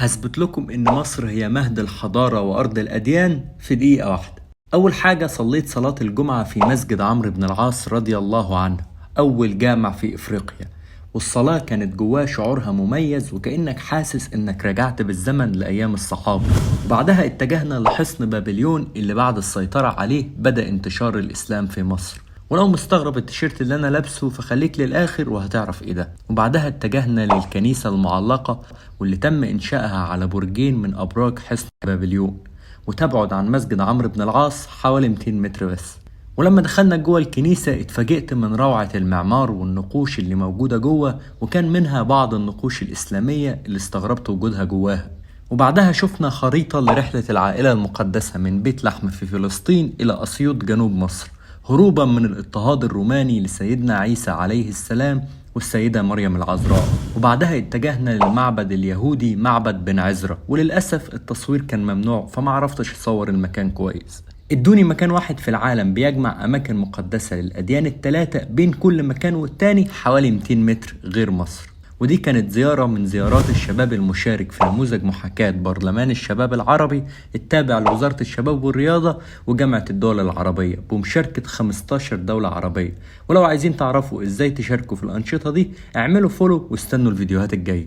هثبت لكم إن مصر هي مهد الحضارة وأرض الأديان في دقيقة واحدة. أول حاجة صليت صلاة الجمعة في مسجد عمرو بن العاص رضي الله عنه، أول جامع في إفريقيا، والصلاة كانت جواه شعورها مميز وكأنك حاسس إنك رجعت بالزمن لأيام الصحابة. وبعدها اتجهنا لحصن بابليون اللي بعد السيطرة عليه بدأ انتشار الإسلام في مصر. ولو مستغرب التيشيرت اللي انا لابسه فخليك للاخر وهتعرف ايه ده. وبعدها اتجهنا للكنيسة المعلقة واللي تم انشائها على برجين من ابراج حصن بابليون، وتبعد عن مسجد عمرو بن العاص حوالي 200 متر بس. ولما دخلنا جوه الكنيسة اتفاجئت من روعة المعمار والنقوش اللي موجودة جوه، وكان منها بعض النقوش الإسلامية اللي استغربت وجودها جواها. وبعدها شفنا خريطة لرحلة العائلة المقدسة من بيت لحم في فلسطين إلى أسيوط جنوب مصر، هروبا من الاضطهاد الروماني لسيدنا عيسى عليه السلام والسيدة مريم العذراء. وبعدها اتجهنا للمعبد اليهودي معبد بن عزرا، وللأسف التصوير كان ممنوع فما عرفتش اصور المكان كويس. ادوني مكان واحد في العالم بيجمع أماكن مقدسة للأديان الثلاثة بين كل مكان والتاني حوالي 200 متر غير مصر. ودي كانت زيارة من زيارات الشباب المشارك في نموذج محاكاة برلمان الشباب العربي التابع لوزارة الشباب والرياضة وجامعة الدول العربية بمشاركة 15 دولة عربية. ولو عايزين تعرفوا ازاي تشاركوا في الأنشطة دي اعملوا فولو واستنوا الفيديوهات الجاية.